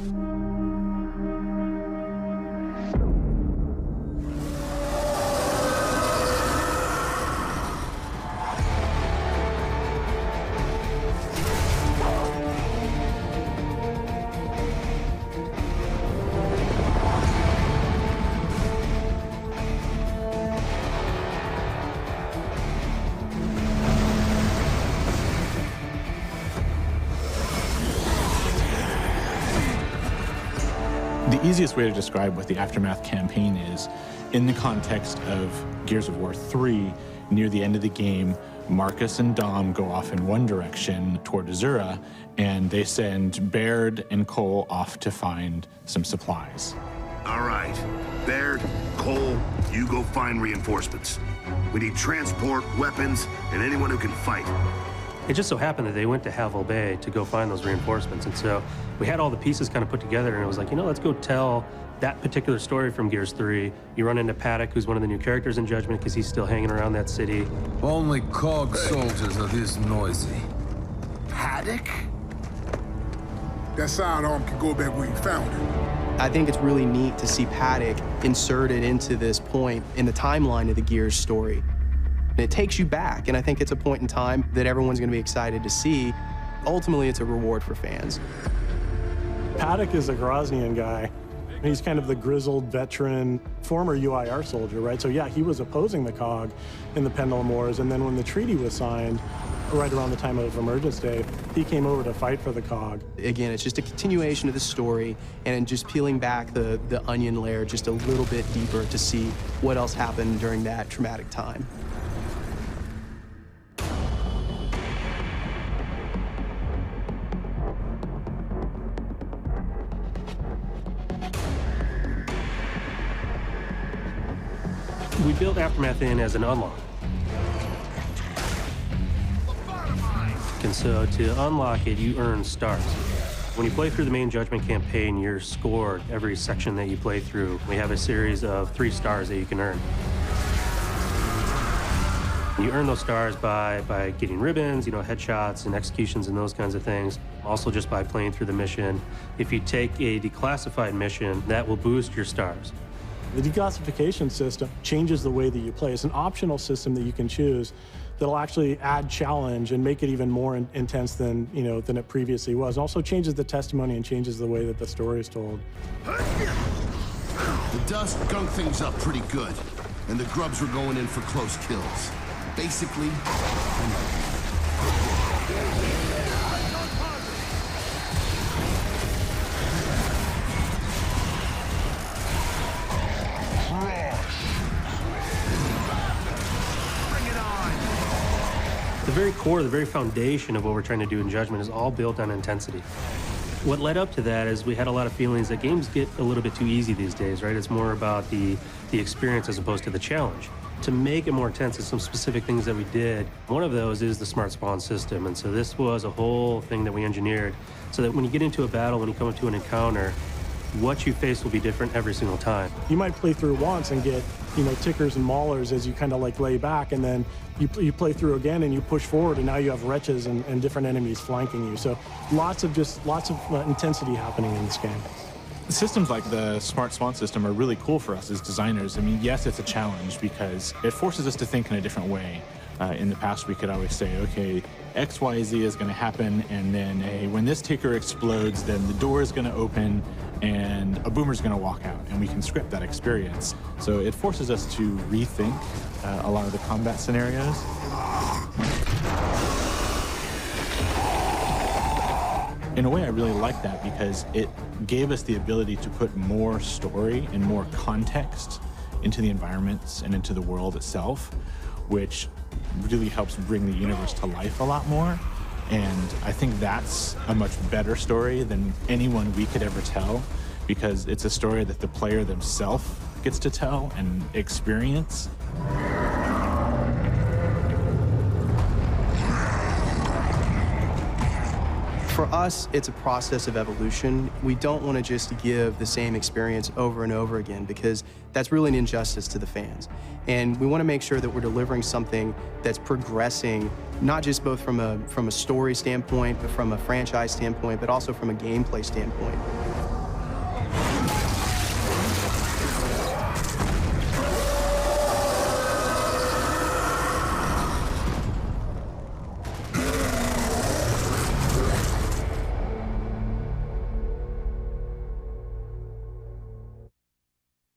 The easiest way to describe what the Aftermath campaign is, in the context of Gears of War 3, near the end of the game, Marcus and Dom go off in one direction toward Azura, and they send Baird and Cole off to find some supplies. All right, Baird, Cole, you go find reinforcements. We need transport, weapons, and anyone who can fight. It just so happened that they went to Havel Bay to go find those reinforcements, and so we had all the pieces kind of put together, and it was like, let's go tell that particular story from Gears 3. You run into Paddock, who's one of the new characters in Judgment, because he's still hanging around that city. Only COG soldiers are this noisy. Paddock? That sidearm can go back where you found it. I think it's really neat to see Paddock inserted into this point in the timeline of the Gears story. And it takes you back, and I think it's a point in time that everyone's going to be excited to see. Ultimately, it's a reward for fans. Paddock is a Groznian guy. He's kind of the grizzled veteran, former UIR soldier, right? So yeah, he was opposing the COG in the Pendulum Wars, and then when the treaty was signed, right around the time of Emergence Day, he came over to fight for the COG. Again, it's just a continuation of the story, and just peeling back the onion layer just a little bit deeper to see what else happened during that traumatic time. We built Aftermath in as an unlock. And so to unlock it, you earn stars. When you play through the main Judgment campaign, you're scored every section that you play through. We have a series of 3 stars that you can earn. You earn those stars by getting ribbons, headshots and executions and those kinds of things. Also just by playing through the mission. If you take a declassified mission, that will boost your stars. The declassification system changes the way that you play. It's an optional system that you can choose that'll actually add challenge and make it even more intense than it previously was. It also changes the testimony and changes the way that the story is told. The dust gunk things up pretty good, and the grubs were going in for close kills. Basically, The very core, the very foundation of what we're trying to do in Judgment is all built on intensity. What led up to that is we had a lot of feelings that games get a little bit too easy these days, right? It's more about the experience as opposed to the challenge. To make it more intense, there's some specific things that we did. One of those is the smart spawn system, and so this was a whole thing that we engineered so that when you get into a battle, when you come into an encounter, what you face will be different every single time. You might play through once and get, tickers and maulers as you kind of lay back, and then you play through again and you push forward, and now you have wretches and different enemies flanking you. So lots of intensity happening in this game. Systems like the Smart Spawn system are really cool for us as designers. I mean, yes, it's a challenge because it forces us to think in a different way. In the past, we could always say, okay, X, Y, Z is going to happen, and then when this ticker explodes, then the door is going to open, and a boomer's going to walk out, and we can script that experience. So it forces us to rethink a lot of the combat scenarios. In a way, I really like that because it gave us the ability to put more story and more context into the environments and into the world itself, which really helps bring the universe to life a lot more. And I think that's a much better story than anyone we could ever tell, because it's a story that the player themselves gets to tell and experience. For us, it's a process of evolution. We don't want to just give the same experience over and over again, because that's really an injustice to the fans. And we want to make sure that we're delivering something that's progressing, not just both from a story standpoint, but from a franchise standpoint, but also from a gameplay standpoint.